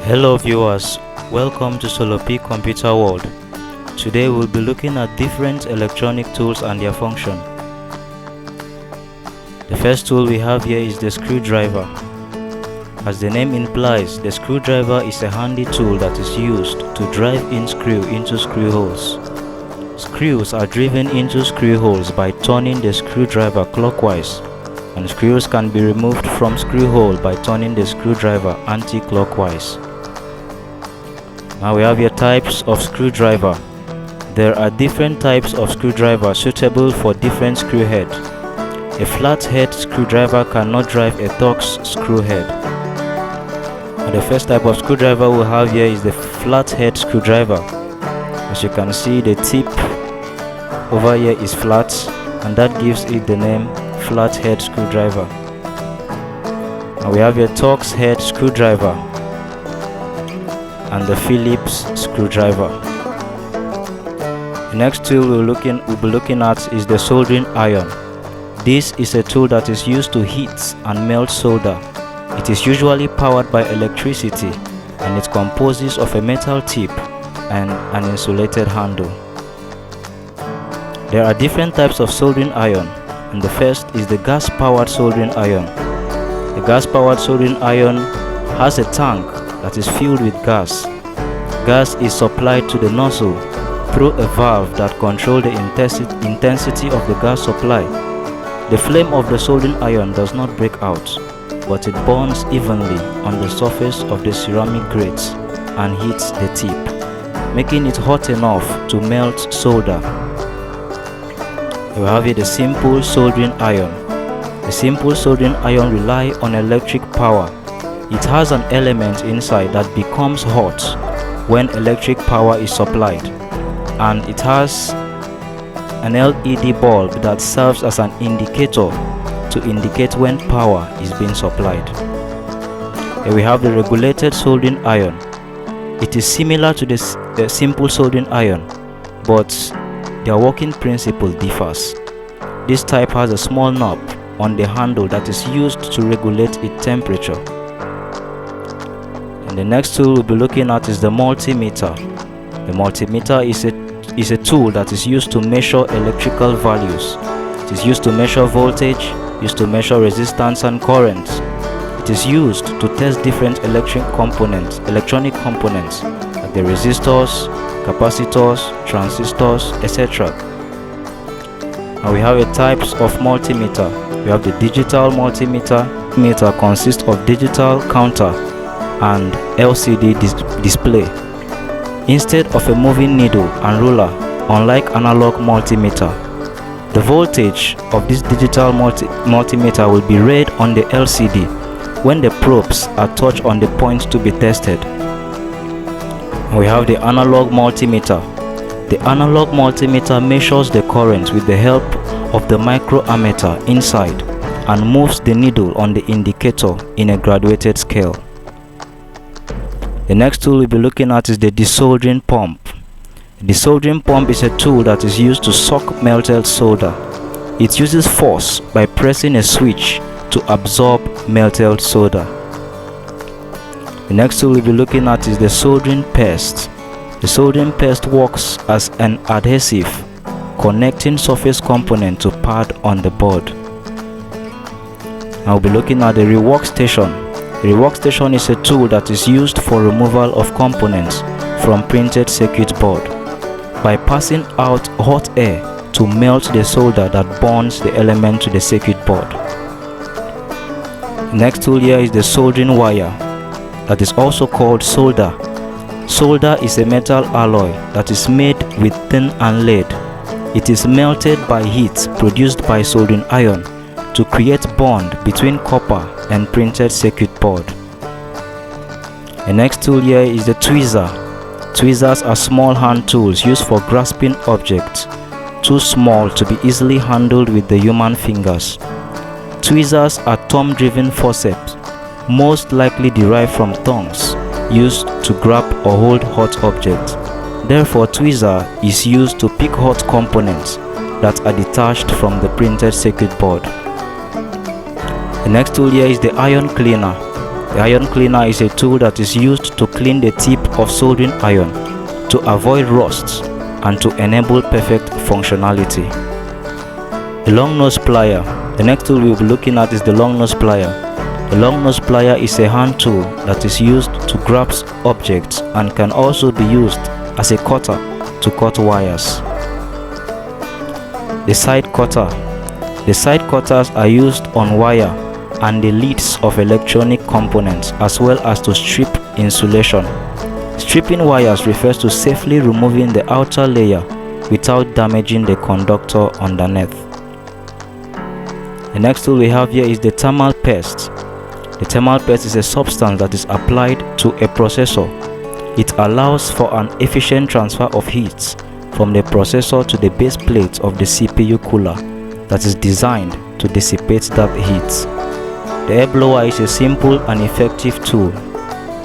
Hello viewers, welcome to SOLOP Computer World. Today we'll be looking at different electronic tools and their function. The first tool we have here is the screwdriver. As the name implies, the screwdriver is a handy tool that is used to drive in screw into screw holes. Screws are driven into screw holes by turning the screwdriver clockwise, and screws can be removed from screw hole by turning the screwdriver anti-clockwise. Now we have here types of screwdriver. There are different types of screwdriver suitable for different screw head. A flat head screwdriver cannot drive a Torx screw head. And the first type of screwdriver we have here is the flat head screwdriver. As you can see, the tip over here is flat, and that gives it the name flat head screwdriver. Now we have a Torx head screwdriver and the Phillips screwdriver. The next tool we'll be looking at is the soldering iron. This is a tool that is used to heat and melt solder. It is usually powered by electricity, and it composes of a metal tip and an insulated handle. There are different types of soldering iron, and the first is the gas-powered soldering iron. The gas-powered soldering iron has a tank that is filled with gas. Gas is supplied to the nozzle through a valve that controls the intensity of the gas supply. The flame of the soldering iron does not break out, but it burns evenly on the surface of the ceramic grates and hits the tip, making it hot enough to melt solder. We have here the simple soldering iron. The simple soldering iron relies on electric power. It has an element inside that becomes hot when electric power is supplied, and it has an LED bulb that serves as an indicator to indicate when power is being supplied. Here we have the regulated soldering iron. It is similar to the simple soldering iron, but their working principle differs. This type has a small knob on the handle that is used to regulate its temperature. And the next tool we'll be looking at is the multimeter. The multimeter is a tool that is used to measure electrical values. It is used to measure voltage, used to measure resistance and current. It is used to test different electronic components like the resistors, capacitors, transistors, etc. Now we have a types of multimeter. We have the digital multimeter. Multimeter consists of digital counter and LCD display instead of a moving needle and ruler, unlike analog multimeter. The voltage of this digital multimeter will be read on the LCD when the probes are touched on the point to be tested. We have the analog multimeter. The analog multimeter measures the current with the help of the microammeter inside and moves the needle on the indicator in a graduated scale. The next tool we'll be looking at is the desoldering pump. The desoldering pump is a tool that is used to suck melted solder. It uses force by pressing a switch to absorb melted solder. The next tool we'll be looking at is the soldering pest. The soldering pest works as an adhesive, connecting surface component to pad on the board. Now we'll be looking at the Rework Station. The Rework Station is a tool that is used for removal of components from printed circuit board by passing out hot air to melt the solder that bonds the element to the circuit board. The next tool here is the soldering wire, that is also called solder. Solder is a metal alloy that is made with tin and lead. It is melted by heat produced by soldering iron to create bond between copper and printed circuit board. The next tool here is the tweezer. Tweezers are small hand tools used for grasping objects, too small to be easily handled with the human fingers. Tweezers are thumb-driven forceps, most likely derived from tongs, used to grab or hold hot objects. Therefore, tweezer is used to pick hot components that are detached from the printed circuit board. The next tool here is the iron cleaner. The iron cleaner is a tool that is used to clean the tip of soldering iron to avoid rust and to enable perfect functionality. The long nose plier. The next tool we'll be looking at is the long nose plier. The long nose plier is a hand tool that is used to grasp objects and can also be used as a cutter to cut wires. The side cutter. The side cutters are used on wire and the leads of electronic components, as well as to strip insulation. Stripping wires refers to safely removing the outer layer without damaging the conductor underneath. The next tool we have here is the thermal pest. The thermal pest is a substance that is applied to a processor. It allows for an efficient transfer of heat from the processor to the base plate of the CPU cooler that is designed to dissipate that heat. The air blower is a simple and effective tool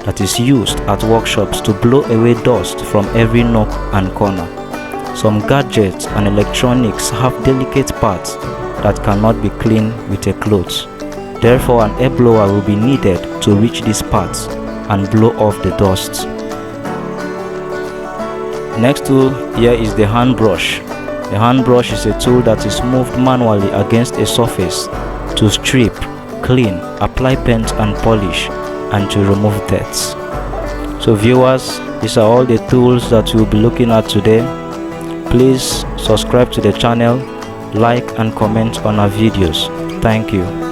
that is used at workshops to blow away dust from every nook and corner. Some gadgets and electronics have delicate parts that cannot be cleaned with a cloth. Therefore, an air blower will be needed to reach these parts and blow off the dust. Next tool here is the hand brush. The hand brush is a tool that is moved manually against a surface to strip, clean, apply paint and polish, and to remove dirt. So viewers, these are all the tools that we'll be looking at today. Please subscribe to the channel, like and comment on our videos. Thank you.